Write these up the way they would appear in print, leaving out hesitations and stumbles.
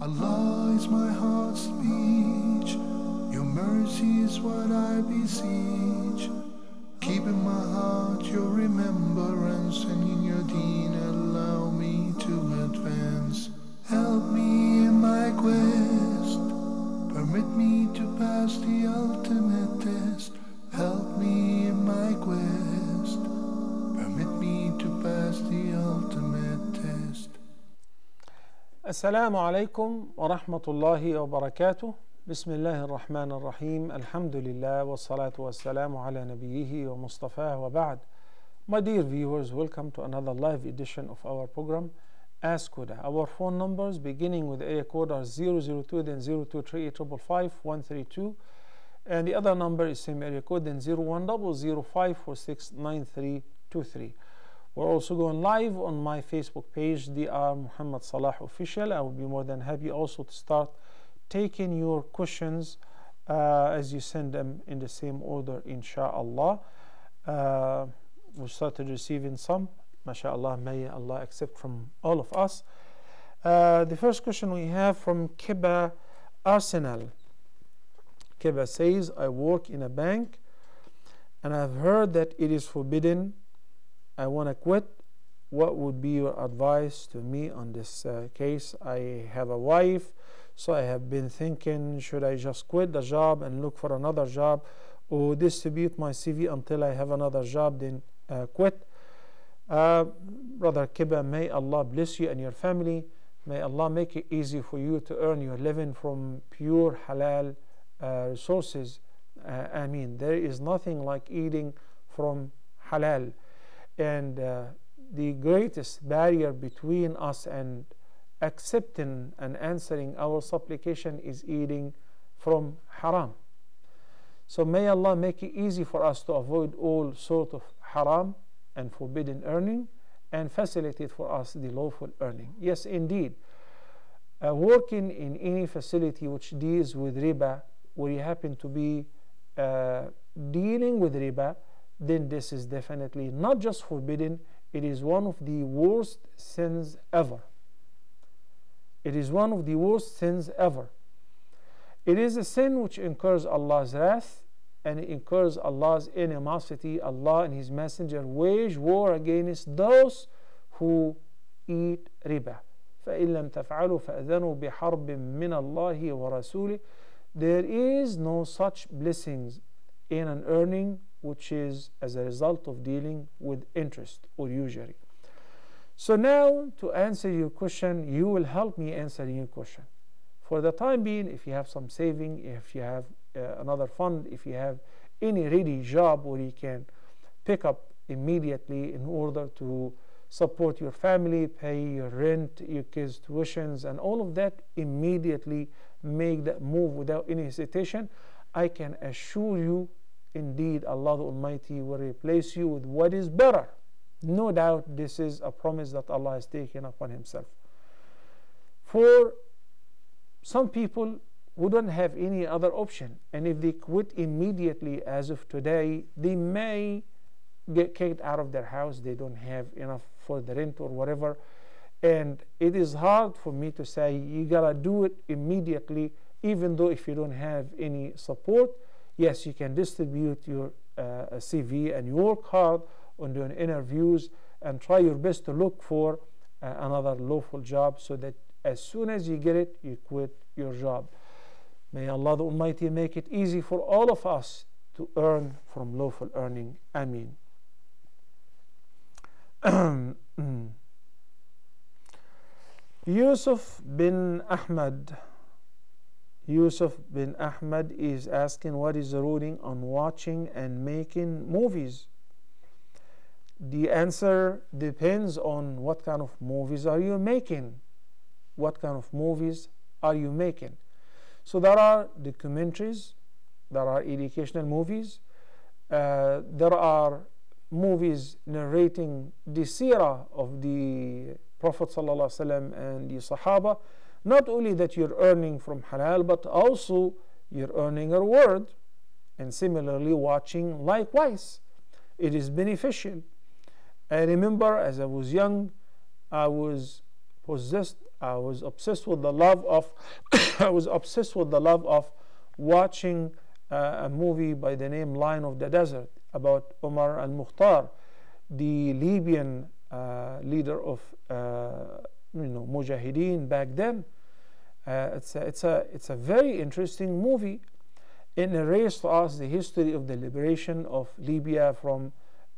Allah is my heart's speech, your mercy is what I beseech. Keep in my heart your remembrance, and in your deen allow me to advance. Help me in my quest, permit me to pass the ultimate test. Help me in my quest, permit me to pass the ultimate test. Assalamu alaikum wa rahmatullahi wa barakatuh. Bismillahir Rahmanir Rahim. Alhamdulillah wa salatu wa salamu ala nabiyyihi wa mustafa wa ba'd. My dear viewers, welcome to another live edition of our program Ask Huda. Our phone numbers beginning with area code are 002, then 023-855-132, and the other number is same area code, then 0100-546-9323. We're also going live on my Facebook page, Dr. Muhammad Salah Official. I will be more than happy also to start taking your questions as you send them in the same order, inshallah. We started receiving some, mashallah. May Allah accept from all of us. The first question we have from Kiba Arsenal. Kiba says, I work in a bank and I've heard that it is forbidden. I want to quit. What would be your advice to me on this case? I have a wife, so I have been thinking, should I just quit the job and look for another job, or distribute my CV until I have another job, then quit? Brother Kiba, may Allah bless you and your family. May Allah make it easy for you to earn your living from pure halal resources. I mean, there is nothing like eating from halal. And the greatest barrier between us and accepting and answering our supplication is eating from haram. So may Allah make it easy for us to avoid all sort of haram and forbidden earning, and facilitate for us the lawful earning. Yes, indeed, working in any facility which deals with riba, where you happen to be dealing with riba, then this is definitely not just forbidden, it is one of the worst sins ever. It is one of the worst sins ever. It is a sin which incurs Allah's wrath, and it incurs Allah's animosity. Allah and His Messenger wage war against those who eat riba. فَإِن لَمْ تَفْعَلُوا فَأَذَنُوا بِحَرْبٍ مِّنَ اللَّهِ وَرَسُولِهِ. There is no such blessings in an earning which is as a result of dealing with interest or usury. So now, to answer your question, you will help me answer your question. For the time being, if you have some saving, if you have another fund, if you have any ready job where you can pick up immediately in order to support your family, pay your rent, your kids' tuitions, and all of that, immediately make that move without any hesitation. I can assure you, indeed, Allah the Almighty will replace you with what is better. No doubt this is a promise that Allah has taken upon Himself. For some people who don't have any other option, and if they quit immediately as of today, they may get kicked out of their house. They don't have enough for the rent or whatever. And it is hard for me to say you gotta do it immediately, even though if you don't have any support. Yes, you can distribute your CV and you work hard on doing interviews and try your best to look for another lawful job, so that as soon as you get it, you quit your job. May Allah the Almighty make it easy for all of us to earn from lawful earning. Ameen. Yusuf bin Ahmad is asking, what is the ruling on watching and making movies? The answer depends on what kind of movies are you making. What kind of movies are you making? So there are documentaries, there are educational movies, there are movies narrating the seerah of the Prophet ﷺ and the Sahaba. Not only that you're earning from halal, but also you're earning a reward. And similarly, watching likewise, it is beneficial. I remember as I was young, I was possessed. I was obsessed with the love of I was obsessed with the love of watching a movie by the name Lion of the Desert about Omar al-Mukhtar, the Libyan leader of Mujahideen back then. It's a very interesting movie. It narrates to us the history of the liberation of Libya from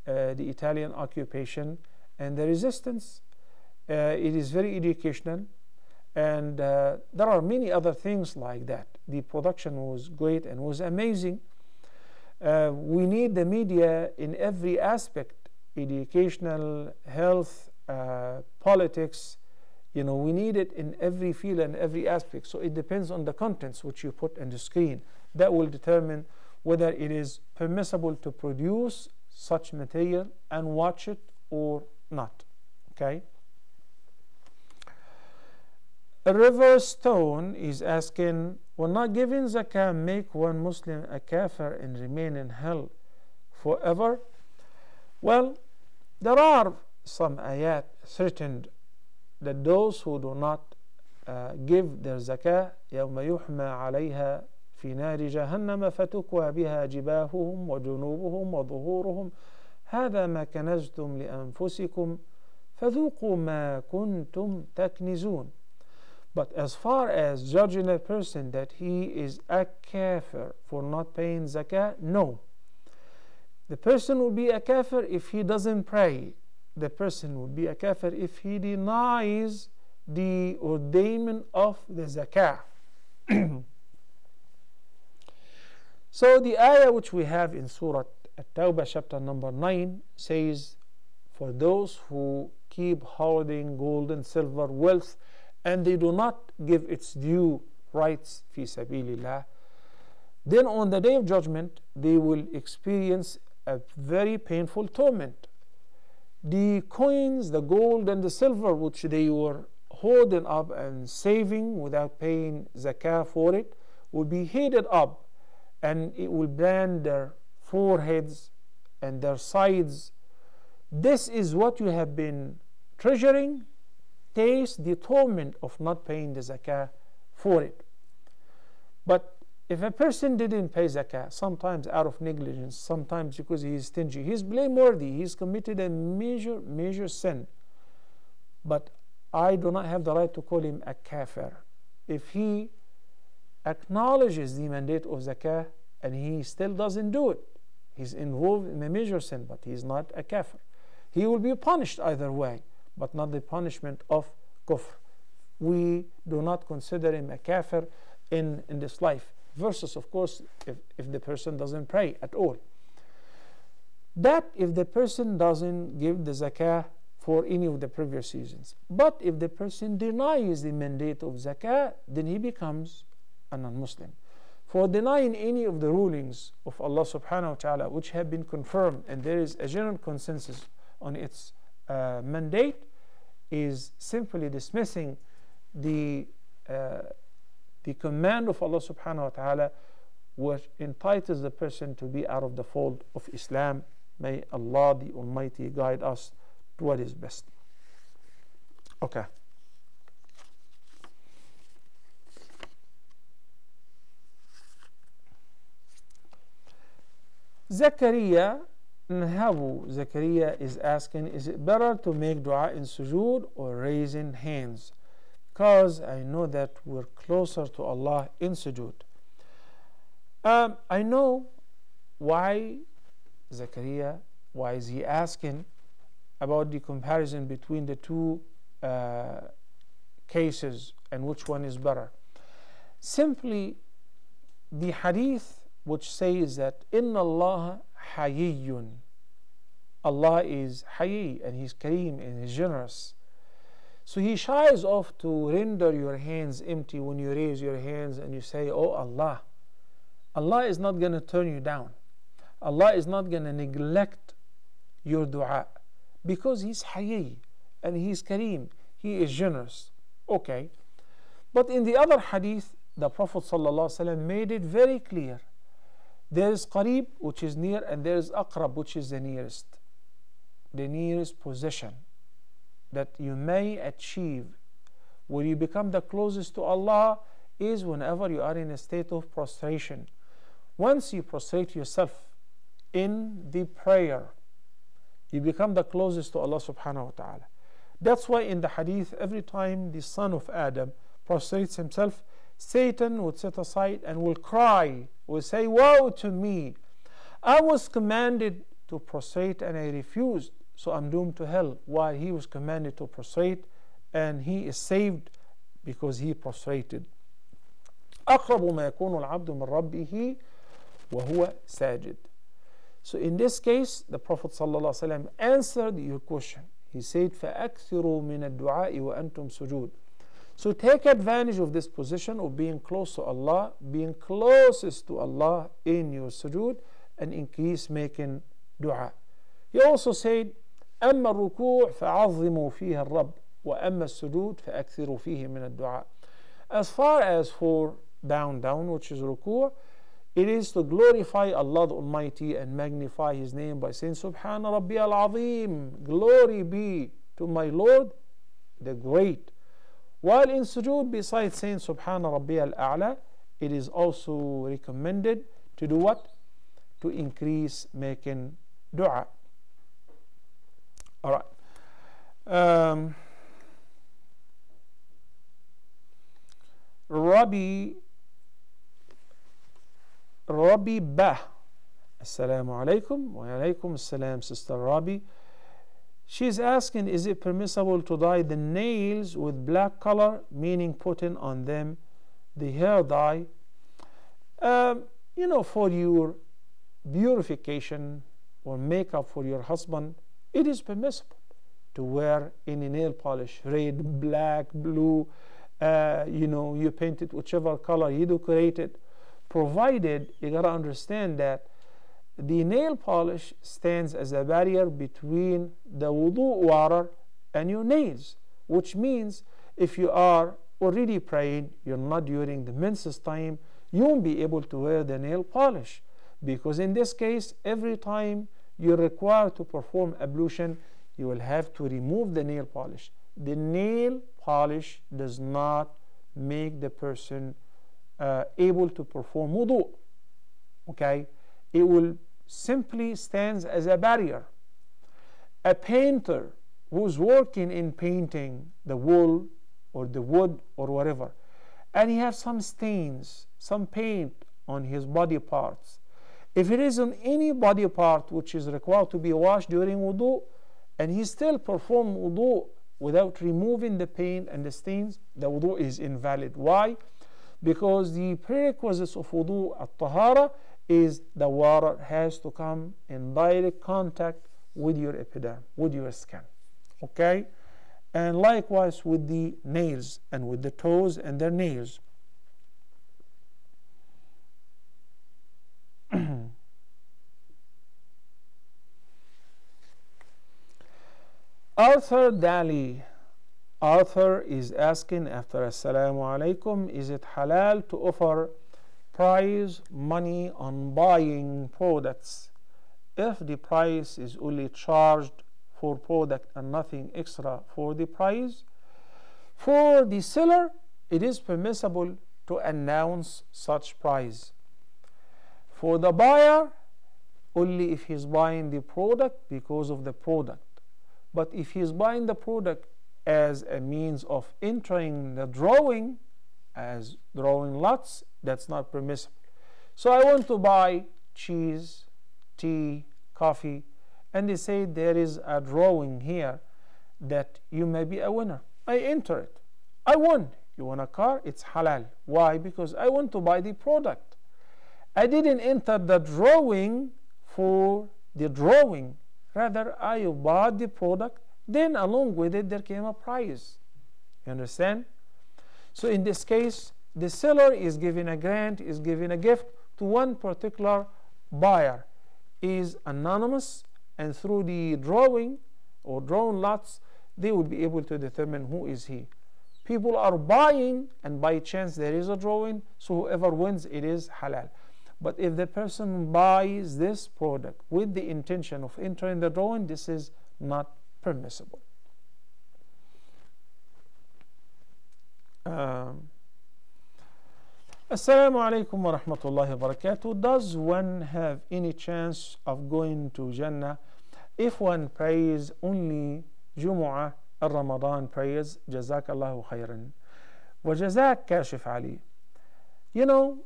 the Italian occupation and the resistance. It is very educational, and there are many other things like that. The production was great and was amazing. We need the media in every aspect: educational, health, politics. We need it in every field and every aspect. So it depends on the contents which you put on the screen. That will determine whether it is permissible to produce such material and watch it or not. Okay. River Stone is asking, will not giving zakah make one Muslim a kafir and remain in hell forever? Well, there are some ayat threatened that those who do not give their zakah يوم يحمى عليها في نار جهنم فتكوى بها جباههم وجنوبهم وظهورهم هذا ما كنزتم لأنفسكم فذوقوا ما كنتم تكنزون. But as far as judging a person that he is a kafir for not paying zakah, no. The person will be a kafir if he doesn't pray. The person will be a kafir if he denies the ordainment of the zakah. So the ayah which we have in Surah At-Tawbah chapter number 9 says, for those who keep hoarding gold and silver wealth and they do not give its due rights fi sabilillah, then on the day of judgment they will experience a very painful torment. The coins, the gold and the silver which they were hoarding up and saving without paying zakah for it will be heated up, and it will brand their foreheads and their sides. This is what you have been treasuring. Taste the torment of not paying the zakah for it. But if a person didn't pay zakah, sometimes out of negligence, sometimes because he is stingy, he is blameworthy, he has committed a major sin. But I do not have the right to call him a kafir. If he acknowledges the mandate of zakah and he still doesn't do it, he's involved in a major sin, but he is not a kafir. He will be punished either way, but not the punishment of kufr. We do not consider him a kafir in this life, versus of course if the person doesn't pray at all. That if the person doesn't give the zakah for any of the previous seasons. But if the person denies the mandate of zakah, then he becomes a non-Muslim. For denying any of the rulings of Allah subhanahu wa ta'ala which have been confirmed and there is a general consensus on its mandate, is simply dismissing the command of Allah subhanahu wa ta'ala, which entitles the person to be out of the fold of Islam. May Allah the Almighty guide us to what is best. Okay. Zakaria is asking, is it better to make dua in sujood or raising hands? Because I know that we're closer to Allah in sujood. I know why Zakaria, why is he asking about the comparison between the two cases and which one is better. Simply the hadith which says that inna Allah hayyun, Allah is hayy and he's kareem and he's generous. So he shies off to render your hands empty when you raise your hands and you say, oh Allah. Allah is not going to turn you down. Allah is not going to neglect your dua because he's hayy and he's kareem, he is generous. Okay. But in the other hadith, the Prophet ﷺ made it very clear. There is qareeb, which is near, and there is aqrab, which is the nearest possession that you may achieve where you become the closest to Allah is whenever you are in a state of prostration. Once you prostrate yourself in the prayer, you become the closest to Allah subhanahu wa ta'ala. That's why in the hadith, every time the son of Adam prostrates himself, Satan would sit aside and will cry, will say, "Woe to me! I was commanded to prostrate and I refused, so I'm doomed to hell." While he was commanded to prostrate and he is saved because he prostrated. أقرب ما يكون العبد من ربه وهو ساجد. So in this case, the Prophet ﷺ answered your question. He said, فَأَكْثِرُوا مِنَ الدُّعَاءِ وَأَنْتُمْ سُجُودٌ. So take advantage of this position of being close to Allah, being closest to Allah in your sujood, and increase making dua. He also said, أما الركوع فعظموا فيها الرب وأما السجود فأكثروا فيه من الدعاء. As far as for down, which is ruku', it is to glorify Allah the Almighty and magnify His name by saying, Subhana Rabbi al-Azim, glory be to my Lord, the Great. While in sujood, besides saying Subhana Rabbi al-A'la, it is also recommended to do what? To increase making dua. Alright. Rabi Bah. Assalamu alaikum. Wa alaikum assalam, Sister Rabi. She's asking, is it permissible to dye the nails with black color, meaning putting on them the hair dye? For your beautification or makeup for your husband, it is permissible to wear any nail polish, red, black, blue, you paint it whichever color you decorate it, provided you gotta understand that the nail polish stands as a barrier between the wudu water and your nails, which means if you are already praying, you're not during the menses time, you won't be able to wear the nail polish, because in this case, every time you're required to perform ablution, you will have to remove the nail polish. The nail polish does not make the person able to perform wudu. Okay, it will simply stands as a barrier. A painter who's working in painting the wool or the wood or whatever, and he has some stains, some paint on his body parts. If it is on any body part which is required to be washed during wudu, and he still perform wudu without removing the paint and the stains, the wudu is invalid. Why? Because the prerequisites of wudu at-tahara is the water has to come in direct contact with your epiderm, with your skin. Okay? And likewise with the nails and with the toes and their nails. Arthur Daly. Arthur is asking after Assalamu alaikum, is it halal to offer prize money on buying products if the price is only charged for product and nothing extra for the price? For the seller, it is permissible to announce such price. For the buyer, only if he's buying the product because of the product. But if he's buying the product as a means of entering the drawing, as drawing lots, that's not permissible. So I want to buy cheese, tea, coffee, and they say there is a drawing here that you may be a winner. I enter it. I won. You want a car? It's halal. Why? Because I want to buy the product. I didn't enter the drawing for the drawing. Rather, I bought the product, then along with it there came a prize. You understand? So in this case, the seller is giving a grant, is giving a gift to one particular buyer. Is anonymous, and through the drawing or drawn lots, they will be able to determine who is he. People are buying, and by chance there is a drawing, so whoever wins, it is halal. But if the person buys this product with the intention of entering the drawing, this is not permissible. Um, Assalamu alaikum wa rahmatullahi wa barakatuh. Does one have any chance of going to Jannah if one prays only Jumu'ah and Ramadan prayers? Jazakallahu khairan. Wa jazak kashif Ali. You know,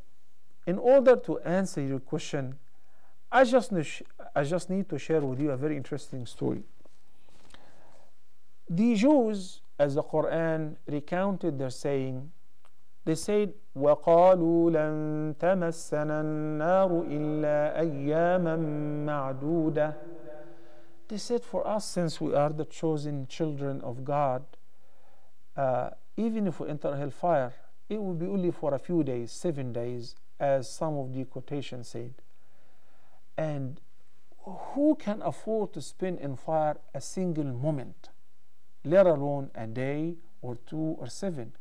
in order to answer your question, I just need to share with you a very interesting story. The Jews, as the Quran recounted their saying, they said, وَقَالُوا لَن تَمَسَّنَا النَّارُ إِلَّا أَيَّامًا مَعْدُودَةً. They said, for us, since we are the chosen children of God, even if we enter hellfire, it will be only for a few days, 7 days, as some of the quotations said. And who can afford to spend in fire a single moment, let alone a day or 2 or 7?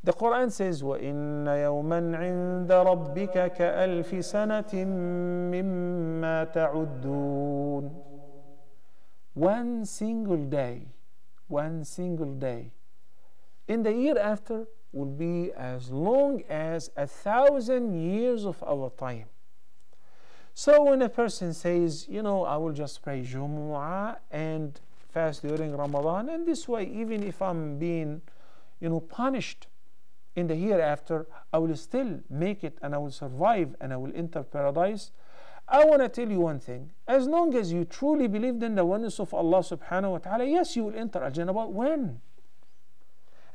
The Quran says, وَإِنَّ يَوْمًا عِنْدَ رَبِّكَ كَأَلْفِ سَنَةٍ مِّمَّا تَعُدُّونَ. One single day in the year after will be as long as 1,000 years of our time. So when a person says, you know, I will just pray Jumu'ah and fast during Ramadan, and this way, even if I'm being, punished in the hereafter, I will still make it and I will survive and I will enter paradise. I want to tell you one thing. As long as you truly believed in the oneness of Allah subhanahu wa ta'ala, yes, you will enter Al-Jannah. But when?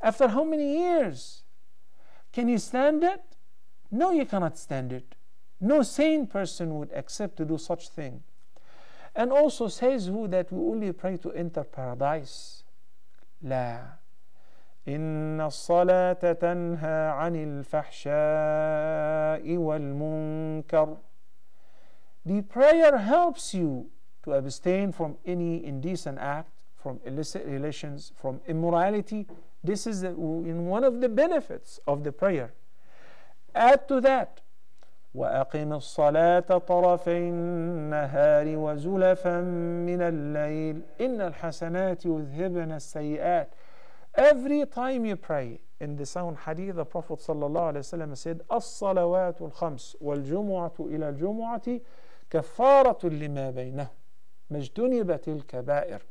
After how many years? Can you stand it? No, you cannot stand it. No sane person would accept to do such thing. And also says who that we only pray to enter paradise. La. إن الصلاة تنهى عن الفحشاء والمنكر. The prayer helps you to abstain from any indecent act, from illicit relations, from immorality. This is in one of the benefits of the prayer. Add to that, وأقم الصلاة طرفي النهار وزلفا من الليل إن الحسنات يذهبن السيئات. Every time you pray, in the sound hadith, the Prophet ﷺ said, الصلوات الخمس والجمعة إلى الجمعة كفارة لما بينه ما اجتنبت الكبائر.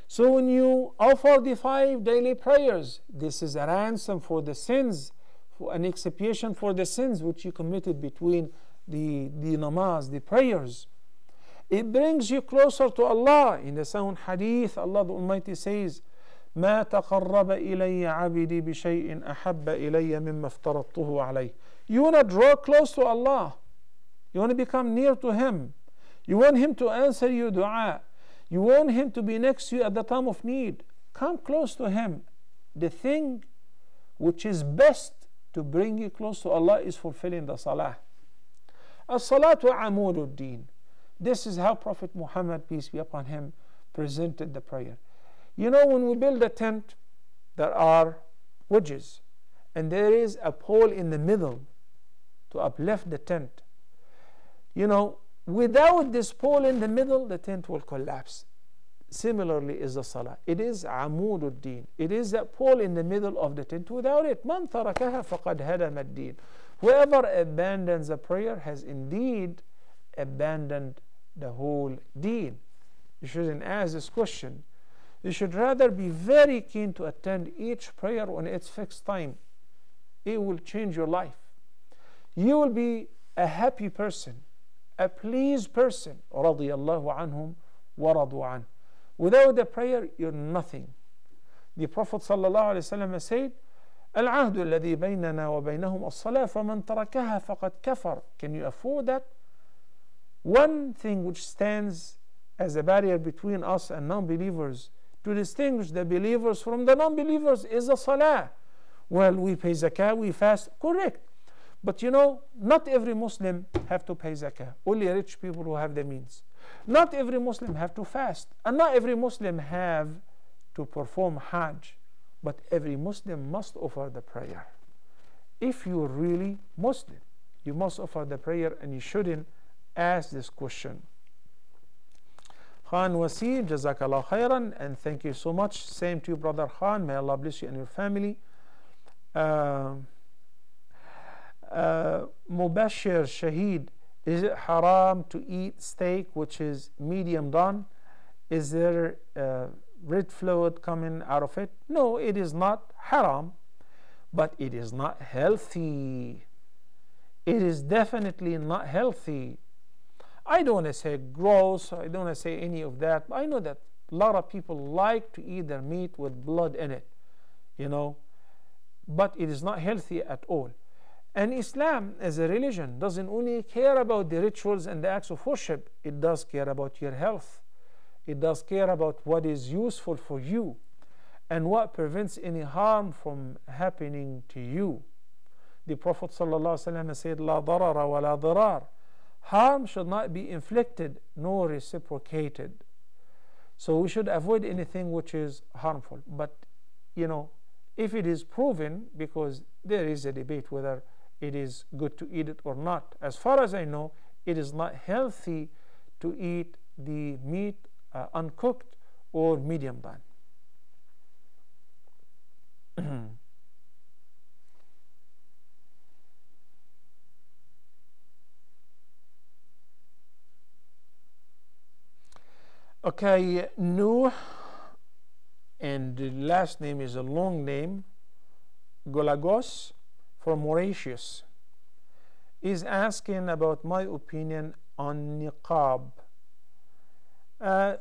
So when you offer the 5 daily prayers, this is a ransom for the sins, for an expiation for the sins which you committed between the namaz, the prayers. It brings you closer to Allah. In the sound hadith, Allah the Almighty says, ما تقرب إلي عبدي بشيء أحب إلي مما افترضته عليه. You want to draw close to Allah. You want to become near to Him. You want Him to answer your du'a. You want Him to be next to you at the time of need. Come close to Him. The thing which is best to bring you close to Allah is fulfilling the salah. As-salatu amudud din. This is how Prophet Muhammad, peace be upon him, presented the prayer. You know, when we build a tent, there are wedges, and there is a pole in the middle to uplift the tent. You know, without this pole in the middle, the tent will collapse. Similarly is the salah. It is amudud din. It is a pole in the middle of the tent. Without it, man tarakaha faqad hadama ad-din. Whoever abandons a prayer has indeed abandoned the whole deen. You shouldn't ask this question. You should rather be very keen to attend each prayer on its fixed time. It will change your life. You will be a happy person, a pleased person. رضي الله عنهم ورضوا عنه. Without the prayer, you're nothing. The Prophet ﷺ said, العهد الذي بيننا وبينهم الصلاة فمن تركها فقد كفر. Can you afford that? One thing which stands as a barrier between us and non-believers to distinguish the believers from the non-believers is the salah. Well, we pay zakah, we fast, correct. But you know, not every Muslim have to pay zakah. Only rich people who have the means. Not every Muslim have to fast. And not every Muslim have to perform hajj. But every Muslim must offer the prayer. If you're really Muslim, you must offer the prayer, and you shouldn't ask this question. Khan Wasim, Jazakallah khairan, and thank you so much. Same to you, brother Khan. May Allah bless you and your family. Mubashir Shaheed, is it haram to eat steak which is medium done? Is there red fluid coming out of it? No, it is not haram, but it is not healthy. It is definitely not healthy. I don't want to say gross, I don't want to say any of that. I know that a lot of people like to eat their meat with blood in it, but it is not healthy at all. And Islam as a religion doesn't only care about the rituals and the acts of worship, it does care about your health. It does care about what is useful for you and what prevents any harm from happening to you. The Prophet ﷺ said, "La darara wa la dirar." Harm should not be inflicted nor reciprocated. So we should avoid anything which is harmful. But, if it is proven, because there is a debate whether it is good to eat it or not. As far as I know, it is not healthy to eat the meat uncooked or medium done. Okay, Nuh, and the last name is a long name, Golagos from Mauritius, is asking about my opinion on niqab.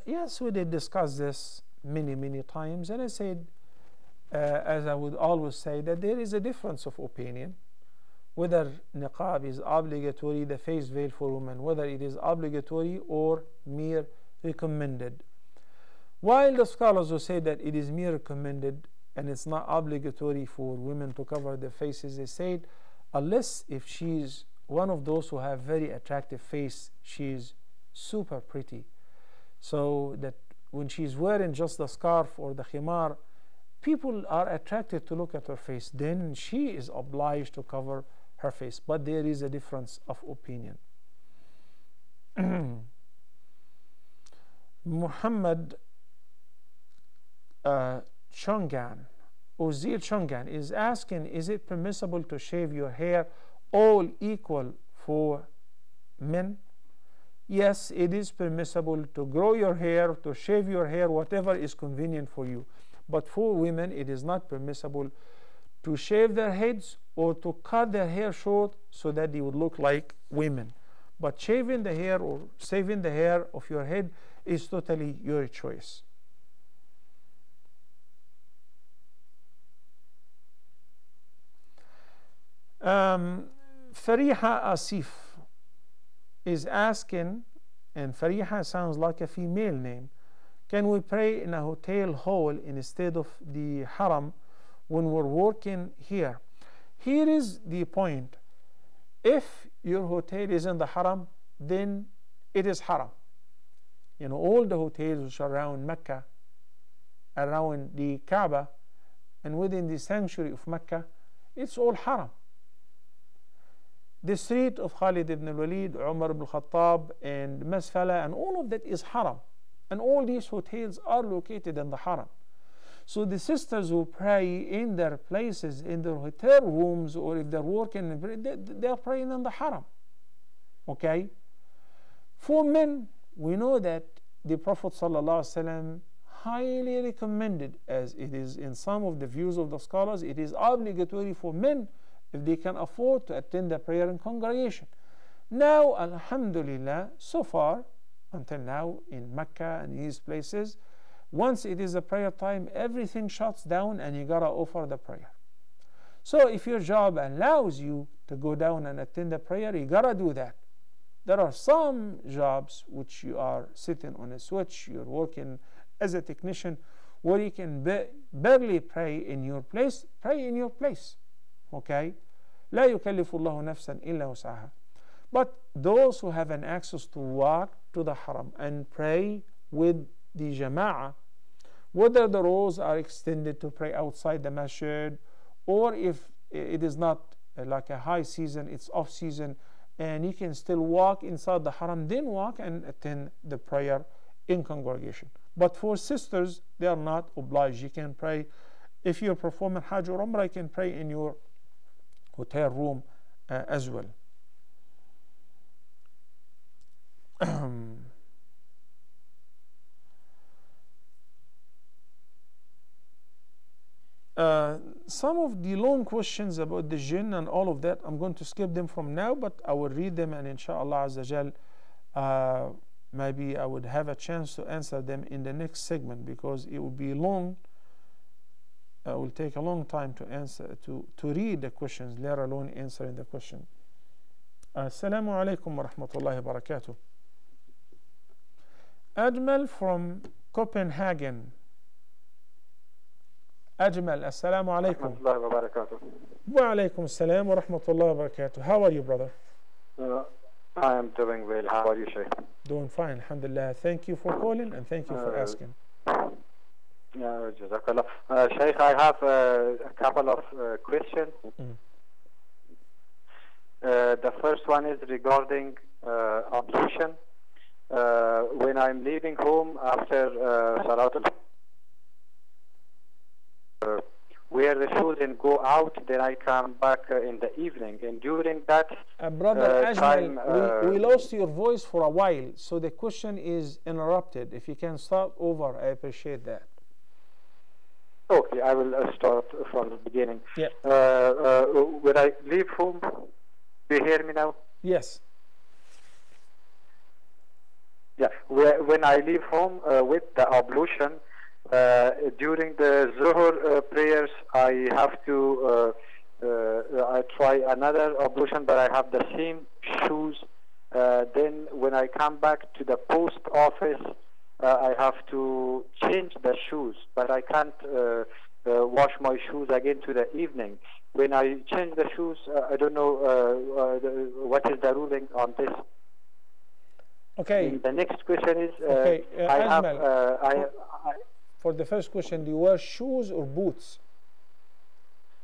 Yes, we did discuss this many times, and I said, as I would always say, that there is a difference of opinion whether niqab is obligatory, the face veil for women, whether it is obligatory or mere recommended. While the scholars who say that it is mere recommended and it's not obligatory for women to cover their faces, they said, unless if she's one of those who have very attractive face, she's super pretty, so that when she's wearing just the scarf or the khimar, people are attracted to look at her face, then she is obliged to cover her face. But there is a difference of opinion. Muhammad Chongan, Ozil Chongan, is asking, is it permissible to shave your hair all equal for men? Yes, it is permissible to grow your hair, to shave your hair, whatever is convenient for you. But for women, it is not permissible to shave their heads or to cut their hair short so that they would look like women. But shaving the hair or saving the hair of your head is totally your choice. Fariha Asif is asking, and Fariha sounds like a female name, can we pray in a hotel hall instead of the haram when we're working here? Here is the point. If your hotel is in the haram, then it is haram. All the hotels which are around Mecca, around the Kaaba, and within the sanctuary of Mecca, it's all haram. The street of Khalid ibn al-Walid, Umar ibn al-Khattab, and Masfala, and all of that is haram. And all these hotels are located in the haram. So the sisters who pray in their places, in their hotel rooms, or if they're working, they are praying in the haram. Okay? For men, we know that the Prophet ﷺ highly recommended, as it is in some of the views of the scholars, it is obligatory for men if they can afford to attend the prayer in congregation. Now, alhamdulillah, so far, until now, in Mecca and these places, once it is a prayer time, everything shuts down and you gotta offer the prayer. So if your job allows you to go down and attend the prayer, you gotta do that. There are some jobs which you are sitting on a switch, you're working as a technician, where you can barely pray in your place. Pray in your place. Okay? لا يكلف الله نفسا إلا وسعها. But those who have an access to walk to the haram and pray with the jama'ah, whether the rows are extended to pray outside the masjid, or if it is not like a high season, it's off season, and you can still walk inside the haram, then walk and attend the prayer in congregation. But for sisters, they are not obliged. You can pray if you're performing Hajj or Umrah, you can pray in your hotel room as well. Some of the long questions about the jinn and all of that, I'm going to skip them from now, but I will read them, and inshallah Azza Jal, maybe I would have a chance to answer them in the next segment, because it will be long. It will take a long time to answer, to read the questions, let alone answering the question. Assalamu alaikum wa rahmatullahi wa barakatuh. Ajmal from Copenhagen. Ajmal, assalamu alaikum. Rahmatullahi wa barakatuh. Wa alaikum assalam wa rahmatullahi wa barakatuh. How are you, brother? I am doing well. How are you, Shaykh? Doing fine, alhamdulillah. Thank you for calling and thank you for asking. Jazakallah. Shaykh, I have a couple of questions. The first one is regarding ablution. When I'm leaving home after Salatul, wear the shoes and go out, then I come back in the evening. And during that brother Ajmal, time, we lost your voice for a while, so the question is interrupted. If you can start over, I appreciate that. Okay, I will start from the beginning. Yeah. When I leave home, do you hear me now? Yes. Yeah. When I leave home with the ablution, during the Zuhur prayers, I have to I try another ablution, but I have the same shoes. Then when I come back to the post office, I have to change the shoes, but I can't wash my shoes again to the evening. When I change the shoes, I don't know what is the ruling on this. Okay. And the next question is, okay, Ajmal, for the first question, do you wear shoes or boots?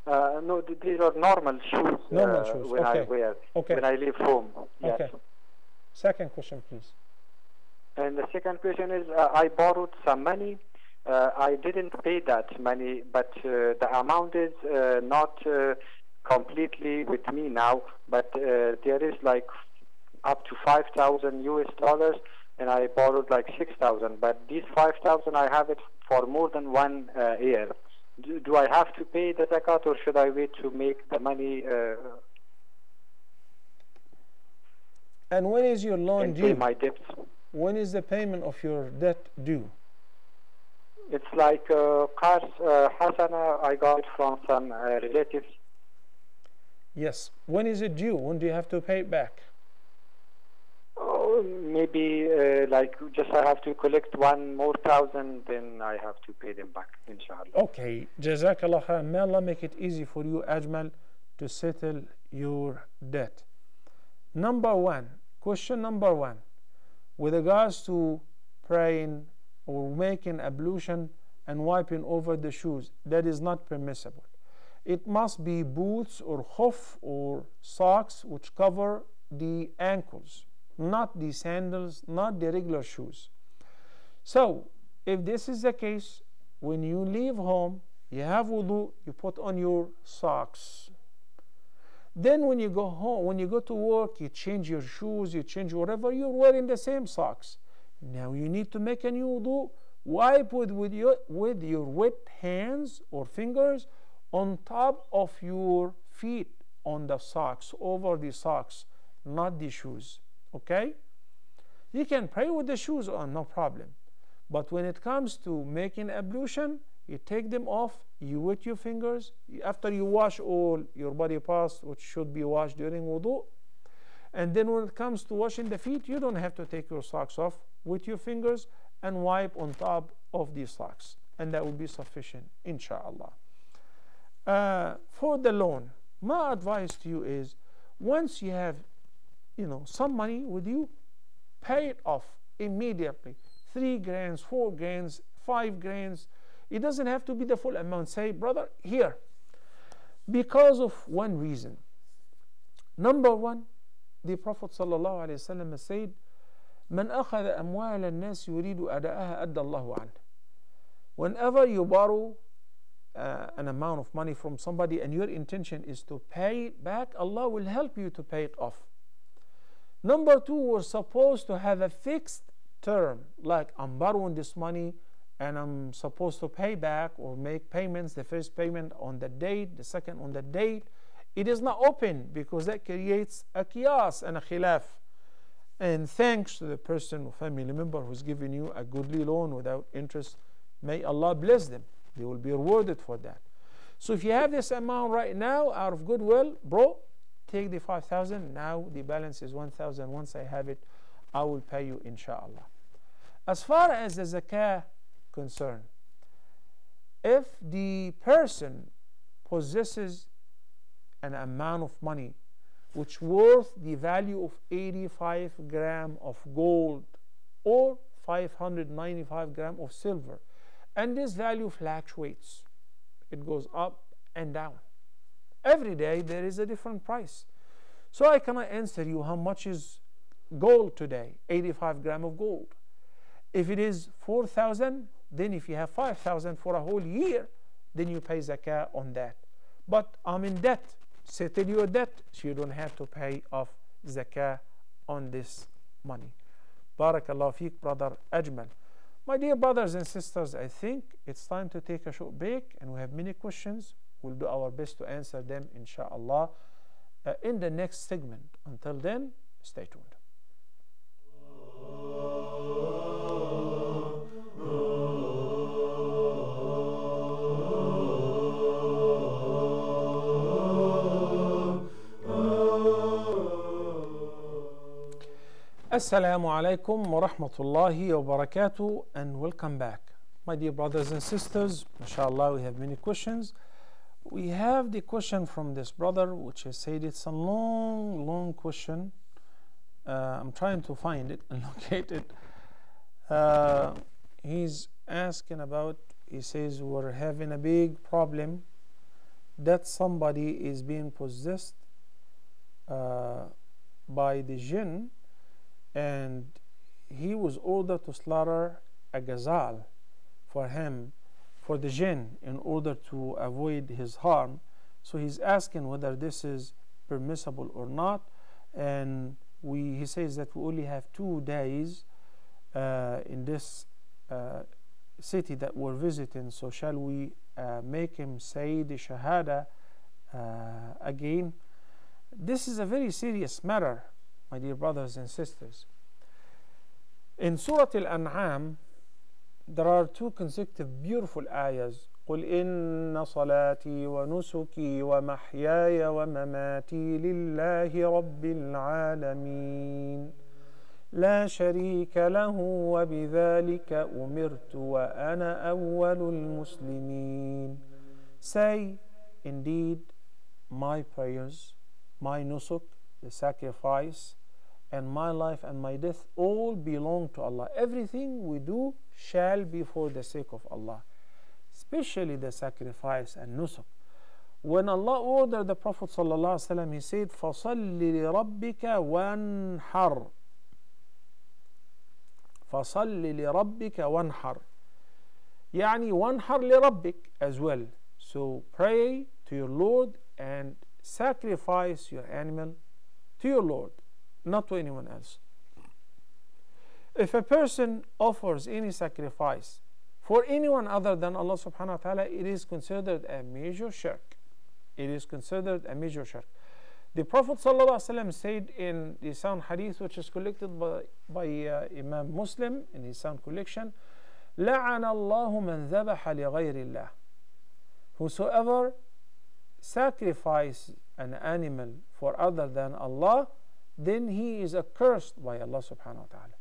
no, these are normal shoes. Normal shoes. When Okay. I wear, Okay. when I leave home. Yes. Okay. Second question, please. And the second question is, I borrowed some money. I didn't pay that money, but the amount is not completely with me now, but there is like up to 5,000 US dollars, and I borrowed like 6,000, but these 5,000 I have it for more than 1 year. Do I have to pay the zakat, or should I wait to make the money And when is your loan and pay due? my debts? When is the payment of your debt due? It's like cars, Hasana, I got it from some relatives. Yes. When is it due? When do you have to pay it back? Oh, maybe like just I have to collect 1 more thousand, then I have to pay them back, inshallah. Okay. Jazakallah khair. May Allah make it easy for you, Ajmal, to settle your debt. Question number one, with regards to praying or making ablution and wiping over the shoes, that is not permissible. It must be boots or hoof or socks which cover the ankles, not the sandals, not the regular shoes. So if this is the case, when you leave home, you have wudu, you put on your socks. Then when you go home, when you go to work, you change your shoes, you change whatever, you're wearing the same socks. Now you need to make a new wudu, wipe with your wet hands or fingers on top of your feet, on the socks, over the socks, not the shoes. Okay? You can pray with the shoes on, no problem. But when it comes to making ablution, you take them off, you wet your fingers, after you wash all your body parts which should be washed during wudu, and then when it comes to washing the feet, you don't have to take your socks off, with your fingers and wipe on top of the socks, and that will be sufficient, inshallah. For the loan, my advice to you is, once you have some money with you, pay it off immediately. 3 grand, 4 grand, 5 grand. It doesn't have to be the full amount. Say, brother, here, because of one reason. Number one, the Prophet ﷺ said, من أخذ أموال الناس يريد أداءها أدى الله عنه. Whenever you borrow an amount of money from somebody and your intention is to pay it back, Allah will help you to pay it off. Number two, we're supposed to have a fixed term, like I'm borrowing this money and I'm supposed to pay back or make payments, the first payment on the date, the second on the date. It is not open because that creates a qiyas and a khilaf. And thanks to the person or family member who's giving you a goodly loan without interest, may Allah bless them. They will be rewarded for that. So if you have this amount right now out of goodwill, bro, take the 5,000. Now the balance is 1,000. Once I have it, I will pay you, inshallah. As far as the zakah concerned, if the person possesses an amount of money which worth the value of 85 grams of gold or 595 grams of silver, and this value fluctuates, it goes up and down. Every day there is a different price. So I cannot answer you how much is gold today, 85 grams of gold. If it is 4,000, then if you have 5,000 for a whole year, then you pay zakah on that. But I'm in debt, settle your debt, so you don't have to pay off zakah on this money. Barakallahu feek, brother Ajmal. My dear brothers and sisters, I think it's time to take a short break, and we have many questions. We'll do our best to answer them, inshallah, in the next segment. Until then, stay tuned. Assalamu alaikum wa rahmatullahi wa barakatuh, and welcome back. My dear brothers and sisters, mashallah, we have many questions. We have the question from this brother, which is said it's a long question. I'm trying to find it and locate it. He's asking about, he says, we're having a big problem that somebody is being possessed by the jinn, and he was ordered to slaughter a gazelle for him, for the jinn, in order to avoid his harm. So he's asking whether this is permissible or not. And he says that we only have 2 days in this city that we're visiting, so shall we make him say the shahada again? This is a very serious matter, my dear brothers and sisters. In Surah Al-An'am, there are 2 consecutive beautiful ayahs. قُلْ إِنَّ صَلَاتِي وَنُسُكِي وَمَحْيَايَ وَمَمَاتِي لِلَّهِ رَبِّ الْعَالَمِينَ لَا شَرِيكَ لَهُ وَبِذَلِكَ أُمِرْتُ وَأَنَا أَوَّلُ الْمُسْلِمِينَ. Say, indeed, my prayers, my nusuk, the sacrifice, and my life and my death all belong to Allah. Everything we do shall be for the sake of Allah, especially the sacrifice and nusuk. When Allah ordered the Prophet ﷺ, he said, فَصَلِّ لِرَبِّكَ وَانْحَرْ. فَصَلِّ لِرَبِّكَ وَانْحَرْ. يعني وَانْحَرْ لِرَبِّكَ as well. So pray to your Lord and sacrifice your animal to your Lord, not to anyone else. If a person offers any sacrifice for anyone other than Allah subhanahu wa ta'ala, it is considered a major shirk. It is considered a major shirk. The Prophet sallallahu alaihi wasallam said in the sound hadith, which is collected by Imam Muslim in his sound collection, لَعَنَ اللَّهُ مَنْ ذَبَحَ لِغَيْرِ اللَّهِ. Whosoever sacrifice an animal for other than Allah, then he is accursed by Allah subhanahu wa ta'ala.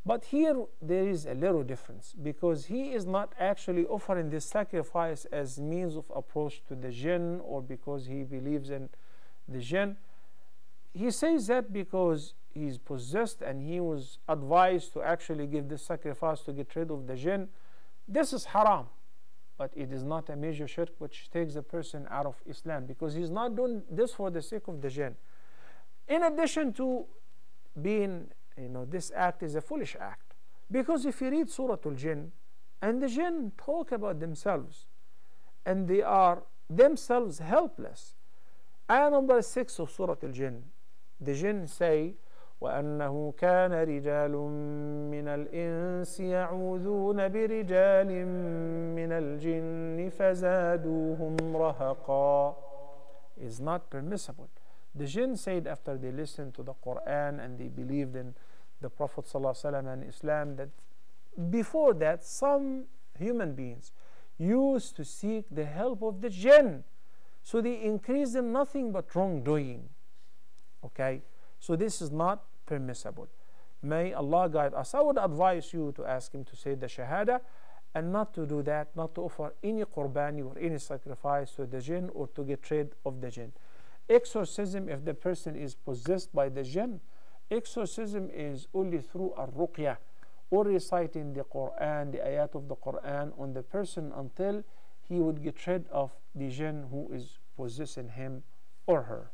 But here there is a little difference, because he is not actually offering this sacrifice as means of approach to the jinn, or because he believes in the jinn. He says that because he's possessed and he was advised to actually give this sacrifice to get rid of the jinn. This is haram, but it is not a major shirk which takes a person out of Islam, because he's not doing this for the sake of the jinn. In addition to being this act is a foolish act. Because if you read Surah Al-Jinn, and the jinn talk about themselves, and they are themselves helpless. Ayah number 6 of Surah Al-Jinn, the jinn say, وأنه كان رجال من الإنس يعوذون برجال من الجن فزادوهم رهقا. Is not permissible. The jinn said after they listened to the Quran and they believed in the Prophet ﷺ and Islam, that before that some human beings used to seek the help of the jinn, so they increased in nothing but wrongdoing. Okay, so this is not permissible. May Allah guide us. I would advise you to ask him to say the shahada and not to do that, not to offer any qurbani or any sacrifice to the jinn or to get rid of the jinn. Exorcism, if the person is possessed by the jinn, exorcism is only through a ruqyah or reciting the Quran, the ayat of the Quran on the person until he would get rid of the jinn who is possessing him or her.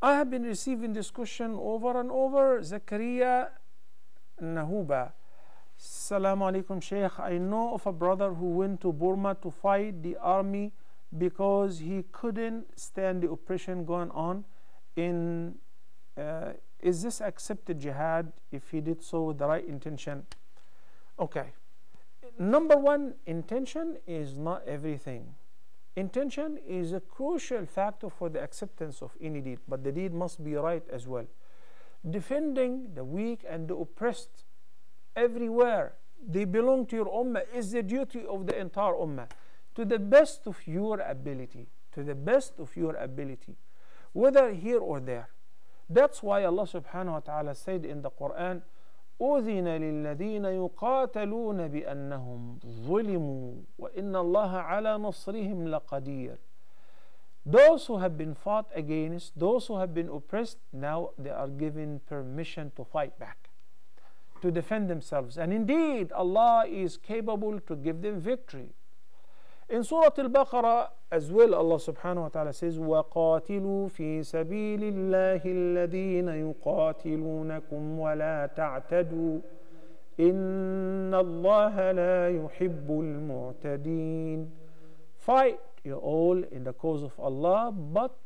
I have been receiving this question over and over. Zakaria Nahuba. Assalamu alaikum, Shaykh. I know of a brother who went to Burma to fight the army because he couldn't stand the oppression going on. Is this accepted jihad if he did so with the right intention? Okay. Number one, intention is not everything. Intention is a crucial factor for the acceptance of any deed, but the deed must be right as well. Defending the weak and the oppressed everywhere they belong to your ummah is the duty of the entire ummah, to the best of your ability, to the best of your ability, whether here or there. That's why Allah subhanahu wa ta'ala said in the Quran, أُذِنَ لِلَّذِينَ يُقَاتَلُونَ بِأَنَّهُمْ ظُلِمُوا وَإِنَّ اللَّهَ عَلَى نَصْرِهِمْ لَقَدِيرٌ. Those who have been fought against, those who have been oppressed, now they are given permission to fight back, to defend themselves. And indeed, Allah is capable to give them victory. In Surah Al-Baqarah as well, Allah subhanahu wa ta'ala says, وَقَاتِلُوا فِي سَبِيلِ اللَّهِ الَّذِينَ يُقَاتِلُونَكُمْ وَلَا تَعْتَدُوا إِنَّ اللَّهَ لَا يُحِبُّ الْمُعْتَدِينَ. Fight you all in the cause of Allah, but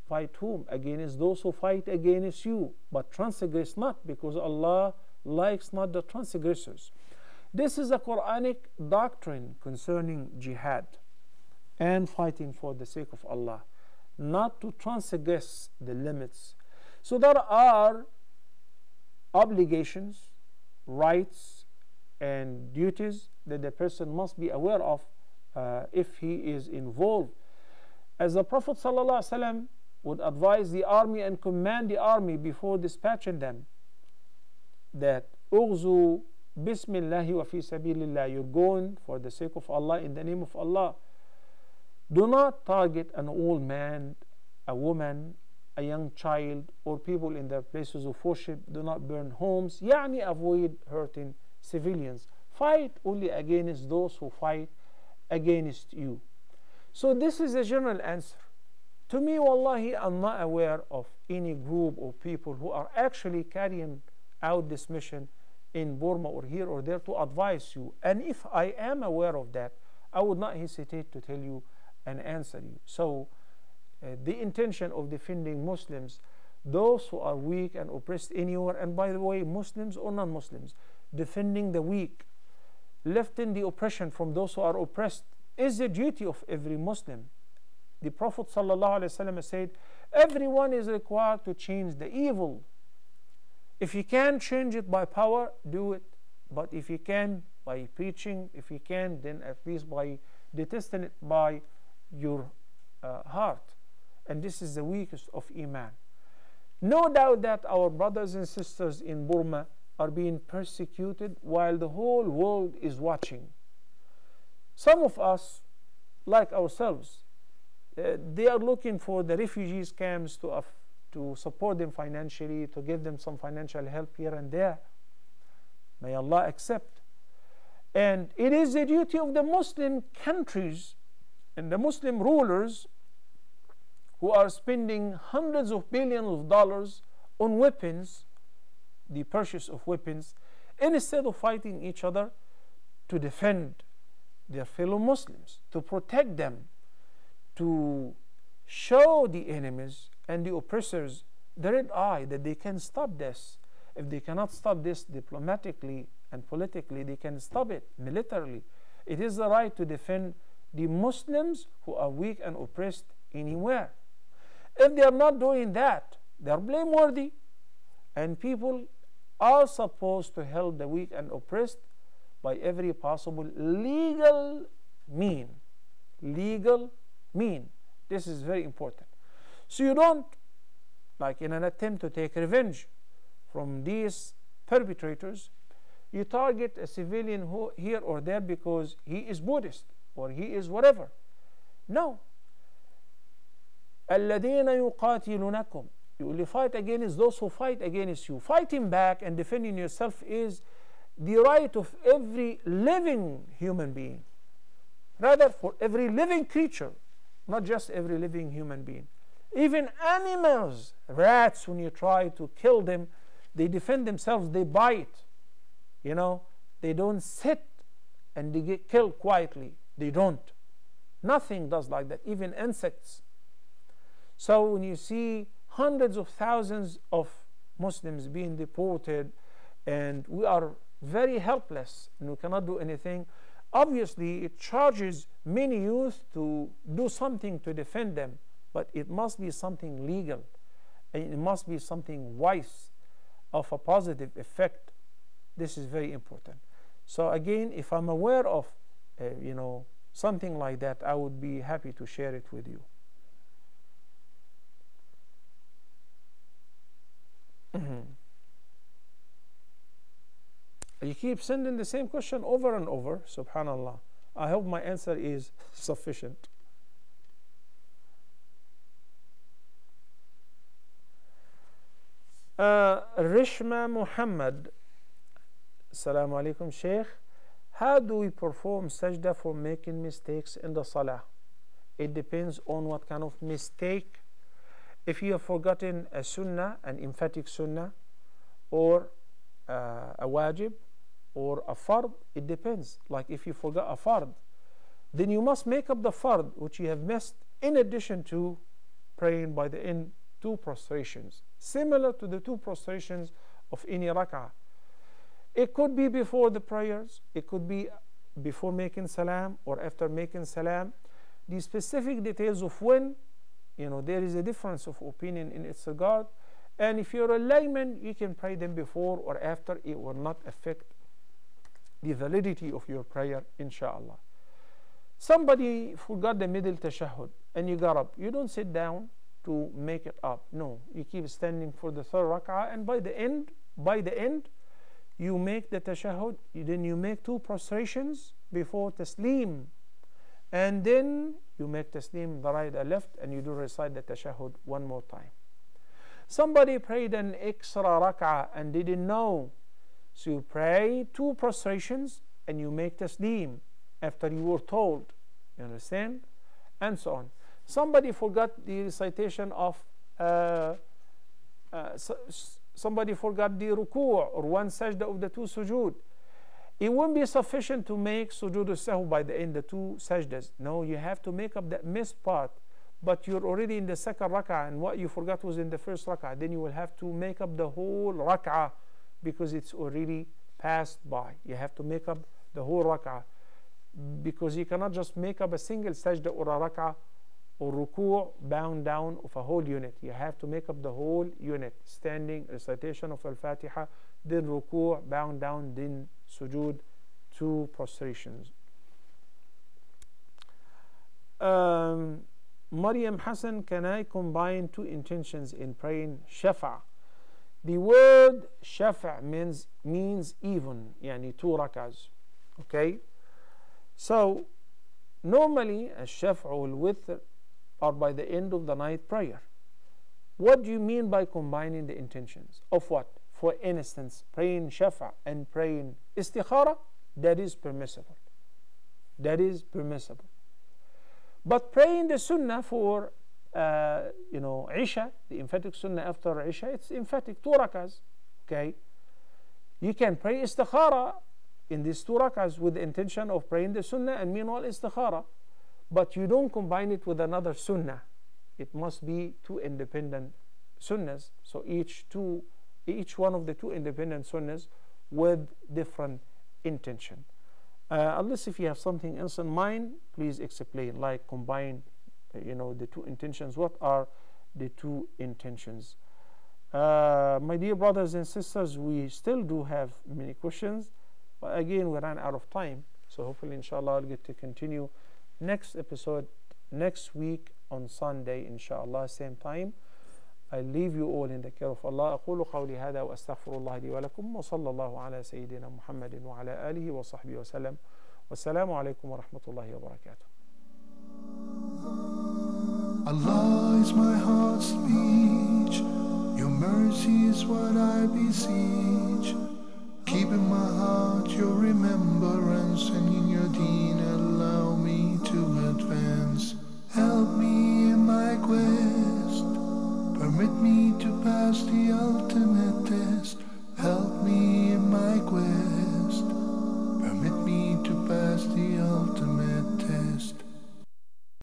fight whom? Against those who fight against you, but transgress not, because Allah likes not the transgressors. This is a Quranic doctrine concerning jihad and fighting for the sake of Allah, not to transgress the limits. So there are obligations, rights, and duties that the person must be aware of if he is involved. As the Prophet ﷺ would advise the army and command the army before dispatching them, that أغزوا بسم الله وفي سبيل الله, you're going for the sake of Allah, in the name of Allah. Do not target an old man, a woman, a young child, or people in their places of worship. Do not burn homes. يعني avoid hurting civilians. Fight only against those who fight against you. So this is a general answer. To me, wallahi, I'm not aware of any group or people who are actually carrying out this mission in Burma or here or there to advise you. And if I am aware of that, I would not hesitate to tell you and answer you. So the intention of defending Muslims, those who are weak and oppressed anywhere, and by the way, Muslims or non-Muslims, defending the weak, lifting the oppression from those who are oppressed, is the duty of every Muslim. The Prophet ﷺ said, everyone is required to change the evil. If you can change it by power, do it. But if you can by preaching, if you can, then at least by detesting it by your heart. And this is the weakest of Iman. No doubt that our brothers and sisters in Burma are being persecuted while the whole world is watching. Some of us, like ourselves, they are looking for the refugees camps to support them financially, to give them some financial help here and there. May Allah accept. And it is the duty of the Muslim countries and the Muslim rulers who are spending hundreds of billions of dollars on weapons, the purchase of weapons, instead of fighting each other to defend their fellow Muslims, to protect them, to show the enemies and the oppressors the red eye that they can stop this. If they cannot stop this diplomatically and politically, they can stop it militarily. It is the right to defend the Muslims who are weak and oppressed anywhere. If they are not doing that, they are blameworthy, and people are supposed to help the weak and oppressed by every possible legal mean. Legal mean. This is very important. So you don't, like in an attempt to take revenge from these perpetrators, you target a civilian who, here or there because he is Buddhist or he is whatever. No. الَّذِينَ يُقَاتِلُونَكُمْ. You will fight against those who fight against you. Fighting back and defending yourself is the right of every living human being. Rather, for every living creature, not just every living human being. Even animals, rats, when you try to kill them, they defend themselves, they bite. You know, they don't sit and they get killed quietly. They don't. Nothing does like that, even insects. So when you see hundreds of thousands of Muslims being deported and we are very helpless and we cannot do anything, obviously it charges many youth to do something to defend them, but it must be something legal and it must be something wise, of a positive effect. This is very important. So again, if I'm aware of something like that, I would be happy to share it with you. You keep sending the same question over and over. Subhanallah. I hope my answer is sufficient. Rishma Muhammad. Assalamu alaikum, Sheikh. How do we perform sajda for making mistakes in the salah? It depends on what kind of mistake. If you have forgotten a sunnah, an emphatic sunnah, or a wajib, or a fard, it depends. Like if you forgot a fard, then you must make up the fard which you have missed, in addition to praying by the end 2 prostrations, similar to the 2 prostrations of any rak'ah. It could be before the prayers, it could be before making salam or after making salam. The specific details of when, there is a difference of opinion in its regard. And if you're a layman, you can pray them before or after. It will not affect the validity of your prayer, inshallah. Somebody forgot the middle tashahhud and you got up. You don't sit down to make it up. No, you keep standing for the 3rd rak'ah, and by the end, you make the tashahhud. Then you make 2 prostrations before taslim, and then you make taslim the right and left, and you do recite the tashahhud 1 more time. Somebody prayed an extra rak'ah and didn't know, so you pray 2 prostrations and you make taslim after you were told. You understand? And so on. Somebody forgot the recitation of somebody forgot the ruku' or 1 sajda of the 2 sujood. It won't be sufficient to make sujood al-sahw by the end, the 2 sajdas. No, you have to make up that missed part, but you're already in the 2nd rak'ah and what you forgot was in the 1st rak'ah. Then you will have to make up the whole rak'ah because it's already passed by. You have to make up the whole rak'ah, because you cannot just make up a single sajda or a rak'ah or ruku' bound down of a whole unit. You have to make up the whole unit, standing, recitation of al-Fatiha, then ruku' bound down, then sujood, 2 prostrations. Maryam Hassan, can I combine 2 intentions in praying shafa'? The word shafa' means even, yani 2 rak'ahs. Okay? So normally a shaf' or witr are by the end of the night prayer. What do you mean by combining the intentions? Of what? For instance, praying shafa' and praying istikhara, that is permissible. That is permissible. But praying the sunnah for Isha, the emphatic sunnah after Isha, it's emphatic 2 rakahs. Okay, you can pray istikhara in these 2 rakahs with the intention of praying the sunnah and meanwhile istikhara, but you don't combine it with another sunnah. It must be 2 independent sunnahs, so each one of the 2 independent sunnahs with different intention. Unless if you have something else in mind, please explain, like combine the 2 intentions. What are the 2 intentions? My dear brothers and sisters, we still do have many questions, but again we ran out of time, so hopefully inshallah I'll get to continue next episode next week on Sunday inshallah, same time. I leave you all in the care of Allah. أقول قولي هذا وأستغفر الله لي ولكم وصلى الله على سيدنا محمد وعلى آله وصحبه وسلم والسلام عليكم ورحمة الله وبركاته. Allah is my heart's speech, your mercy is what I beseech. Keep in my heart your remembrance, and in your deen allow me to advance. Help me in my quest, permit me to pass the ultimate